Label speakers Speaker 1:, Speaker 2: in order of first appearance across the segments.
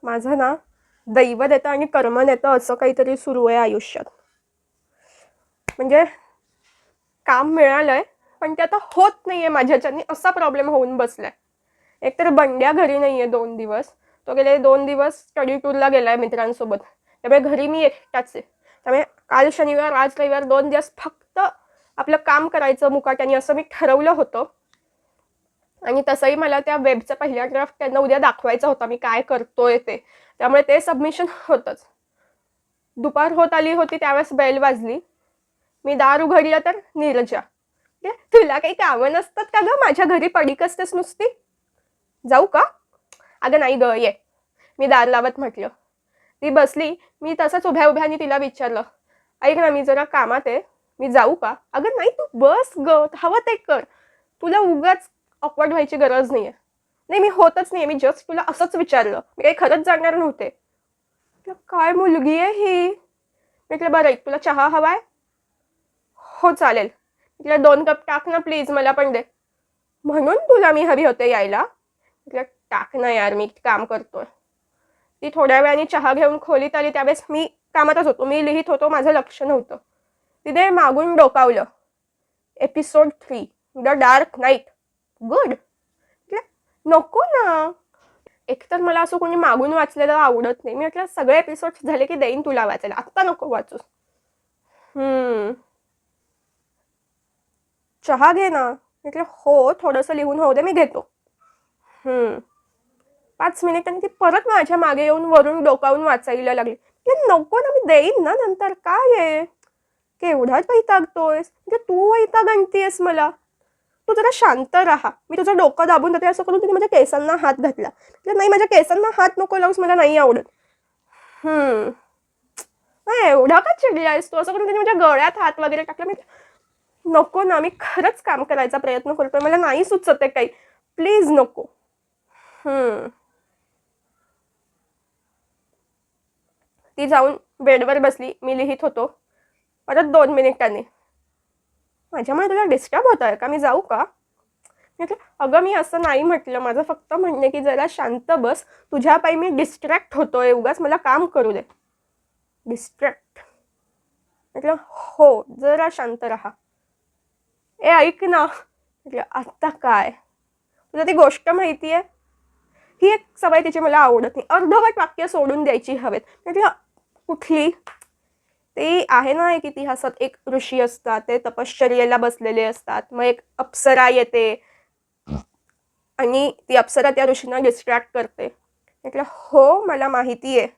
Speaker 1: माझं ना दैवत येतं आणि कर्म येतं असं काहीतरी सुरू आहे आयुष्यात. म्हणजे काम मिळालंय पण ते आता होत नाहीये माझ्याच्यानी, असा प्रॉब्लेम होऊन बसलाय. एकतर बंड्या घरी नाहीये 2 दिवस. तो गेले 2 दिवस स्टडी टूरला गेलाय मित्रांसोबत. त्यामुळे घरी मी एकटाच आहे. त्यामुळे काल शनिवार आज रविवार 2 दिवस फक्त आपलं काम करायचं मुकाट्याने असं मी ठरवलं होतं. आणि तसंही मला त्या वेबचा पहिला ड्राफ्ट त्यांना उद्या दाखवायचा होता मी काय करतोय ते. त्यामुळे ते सबमिशन होतंच. दुपार होत आली होती त्यावेळेस बेल वाजली. मी दार उघडलं तर नीरजा. तुला काही कामं नसतात का ग, माझ्या घरी पडीक असतेस नुसती, जाऊ का? अगं नाही ग, ये. मी दार लावत म्हटलं. ती बसली. मी तसंच उभ्या उभ्यानी तिला विचारलं, ऐक ना मी जरा कामात आहे, मी जाऊ का? अगं नाही तू बस ग, हवं ते कर, तुला उगाच ऑकवर्ड व्हायची गरज नाहीये. नाही मी होतच नाहीये, मी जस्ट तुला असंच विचारलं, मी काही खरंच जाणार नव्हते. काय मुलगी आहे ही. म्हटलं बरं ऐक, तुला चहा हवाय? हो चालेल. म्हटलं 2 कप टाक ना प्लीज, मला पण दे. म्हणून तुला मी हवी होते यायला? म्हटलं टाक ना यार, मी काम करतोय. ती थोड्या वेळाने चहा घेऊन खोलीत आली. त्यावेळेस मी कामातच होतो, मी लिहित होतो, माझं लक्ष नव्हतं. तिने मागून डोकावलं, episode 3 the dark knight. Good. नको ना, एकतर मला असं कोणी मागून वाचलेलं आवडत नाही. मी म्हटलं सगळे एपिसोड झाले की देईन तुला वाचायला, आत्ता नको वाचूस. चहा घे ना. म्हटलं हो थोडंसं लिहून होऊ दे, मी घेतो. 5 मिनिटांनी ती परत माझ्या मागे येऊन वरून डोकावून वाचायला लागली. नको ना, मी देईन ना नंतर, काय आहे केवढाच वैतागतोयस. म्हणजे तू वैताग आणतीयस मला. तू जरा शांत राहा, मी तुझं डोकं दाबून देते. असं करून तिने माझ्या केसांना हात घातला. नाही माझ्या केसांना हात नको लावूस, मला नाही आवडत. नाही एवढा का चिडलायस तू, असं करून तिने माझ्या गळ्यात हात वगैरे टाकला. मी नको ना, मी खरंच काम करायचा प्रयत्न करतोय, मला नाही सुचत आहे काही, प्लीज नको. ती जाऊन बेडवर बसली. मी लिहित होतो. परत 2 मिनिटांनी, माझ्यामुळे तुला डिस्टर्ब होत आहे का, मी जाऊ का? म्हटलं अगं मी असं नाही म्हटलं, माझं फक्त म्हणणे की जरा शांत बस, तुझ्या पायी मी डिस्ट्रॅक्ट होतोय, उगाच मला काम करू दे. डिस्ट्रॅक्ट. म्हटलं हो जरा शांत राहा. ए ऐक ना. म्हटलं आत्ता काय, तुला ती गोष्ट माहिती आहे? ही एक सवय तिची मला आवडत नाही, अर्धवट वाक्य सोडून द्यायची हवेत. म्हटलं कुठली? ते आहे ना एक इतिहासात, एक ऋषी असतात, ते तपश्चर्येला बसलेले असतात. मग एक अप्सरा येते आणि ती अप्सरा त्या ऋषींना डिस्ट्रॅक्ट करते. म्हटलं हो मला माहिती आहे.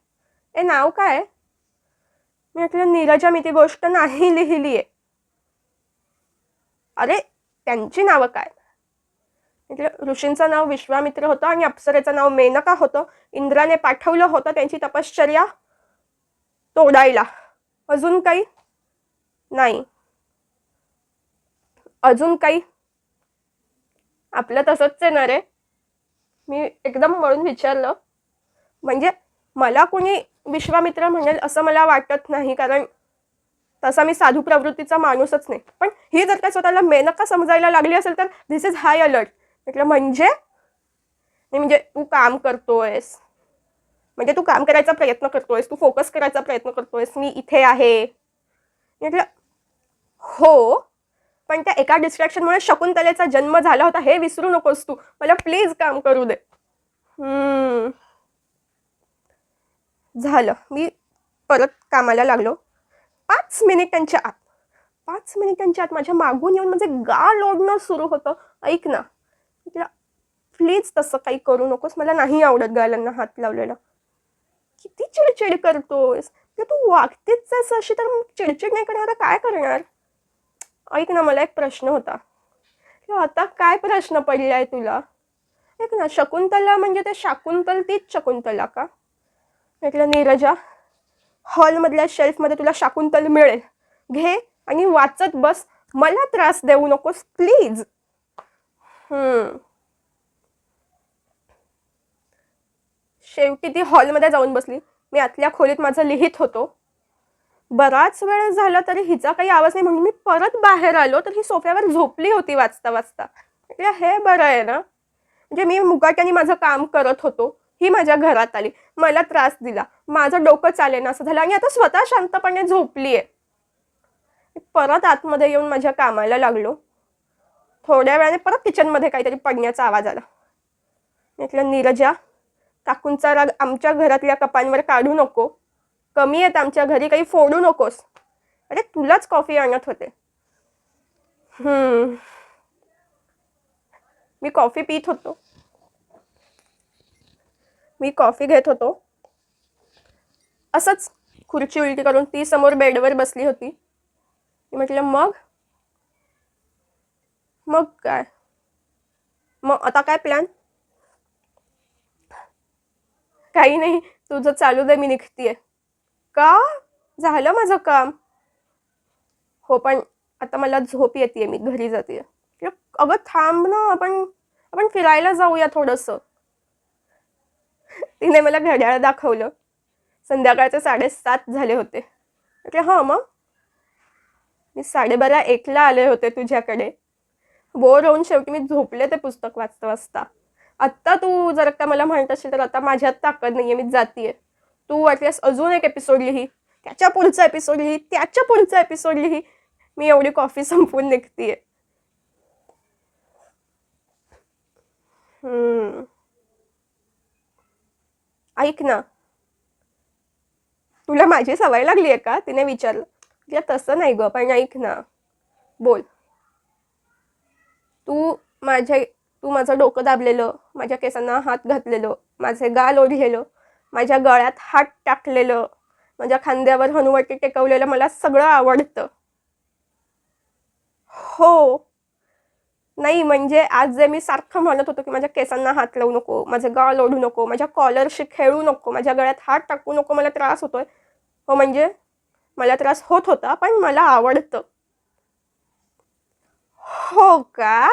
Speaker 1: ए नाव काय? मी म्हटलं नीरजा, मी ती गोष्ट नाही लिहिली आहे. अरे त्यांची नावं काय? म्हटलं ऋषींचं नाव विश्वामित्र होतं आणि अप्सरेचं नाव मेनका होतं. इंद्राने पाठवलं होतं त्यांची तपश्चर्या तोडायला. अजून काही? नाही. अजून काही? आपलं तसंच आहे ना रे. मी एकदम म्हणून विचारलं. म्हणजे मला कोणी विश्वामित्र म्हणेल असं मला वाटत नाही, कारण तसा मी साधू प्रवृत्तीचा माणूसच नाही. पण ही जर का स्वतःला मेनका समजायला लागली असेल तर दिस इज हाय अलर्ट. म्हटलं म्हणजे तू काम करतोयस, म्हणजे तू काम करायचा प्रयत्न करतोयस, तू फोकस करायचा प्रयत्न करतोयस, मी इथे आहे. म्हटलं हो, पण त्या एका डिस्ट्रॅक्शनमुळे शकुंतलेचा जन्म झाला होता हे विसरू नकोस तू, मला प्लीज काम करू दे. झालं. मी परत कामाला लागलो. 5 मिनिटांच्या आत माझ्या मागून येऊन म्हणजे गाल ओढणं सुरू होतं. ऐक ना, म्हटलं प्लीज तसं काही करू नकोस, मला नाही आवडत गालांना हात लावलेला. किती चिडचिड करतोस. तू वागतेच आहेस अशी, तर चिडचिड नाही करणार काय करणार? ऐक ना, मला एक प्रश्न होता. आता काय प्रश्न पडलाय तुला? ऐक ना, शकुंतला म्हणजे ते शाकुंतल तीच शकुंतला का? म्हटलं नीरजा, हॉलमधल्या शेल्फमध्ये तुला शाकुंतल मिळेल, घे आणि वाचत बस, मला त्रास देऊ नकोस प्लीज. शेवटी ती हॉलमध्ये जाऊन बसली. मी आतल्या खोलीत माझं लिहित होतो. बराच वेळ झाला तरी हिचा काही आवाज नाही, म्हणून मी परत बाहेर आलो तर ही सोफ्यावर झोपली होती वाचता वाचता. हे बरं आहे ना, म्हणजे मी मुकाट्याने माझं काम करत होतो, ही माझ्या घरात आली. मला त्रास दिला, माझं डोकं चालेल असं झालं आणि आता स्वतः शांतपणे झोपलीये. परत आतमध्ये येऊन माझ्या कामाला लागलो. थोड्या वेळाने परत किचनमध्ये काहीतरी पडण्याचा आवाज आला. म्हटलं नीरजा, काकूंचा राग आमच्या घरातल्या कपांवर काढू नको, कमी आहेत आमच्या घरी, काही फोडू नकोस. अरे तुलाच कॉफी आणत होते. मी कॉफी पित होतो, मी कॉफी घेत होतो. असंच खुर्ची उलटी करून ती समोर बेडवर बसली होती. मी म्हटलं मग काय, मग आता काय प्लॅन? काही नाही, तुझं चालू दे, मी निघतीये. का? झालं माझं काम. हो पण आता मला झोप येते, मी घरी जाते. अगं थांब ना, आपण फिरायला जाऊया थोडंसं. तिने मला घड्याळ दाखवलं. संध्याकाळचे 7:30 झाले होते. म्हटलं हां मग. मी 12:30-1ला आले होते तुझ्याकडे. बोर होऊन शेवटी मी झोपले ते पुस्तक वाचता वाचता. आत्ता तू जर का मला म्हणत असेल तर आता माझ्यात ताकद नाहीये, मी जातीये. तू वाटल्यास अजून एक एपिसोड लिही, त्याच्या पुढचा एपिसोड लिही, त्याच्या पुढचा एपिसोड लिही. मी एवढी कॉफी संपवून निघतीये. ऐक ना, तुला माझी सवय लागली आहे का? तिने विचारलं. तिला तसं नाही ग, पण ऐक ना, बोल. तू माझं डोकं दाबलेलं, माझ्या केसांना हात घातलेलं, माझे गाल ओढलेलं, माझ्या गळ्यात हात टाकलेलं, माझ्या खांद्यावर हनुवटी टेकवलेलं मला सगळं आवडतं. हो. नाही म्हणजे आज जे मी सारखं म्हणत होतो की माझ्या केसांना हात लावू नको, माझे गाल ओढू नको, माझ्या कॉलरशी खेळू नको, माझ्या गळ्यात हात टाकू नको, मला त्रास होतोय. हो म्हणजे मला त्रास होत होता, पण मला आवडतं. हो का?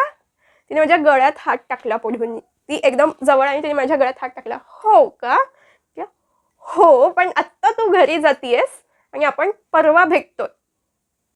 Speaker 1: तिने माझ्या गळ्यात हात टाकला पुढून. ती एकदम जवळ आणि तिने माझ्या गळ्यात हात टाकला. हो का? हो पण आत्ता तू घरी जातीयेस आणि आपण परवा भेटतोय.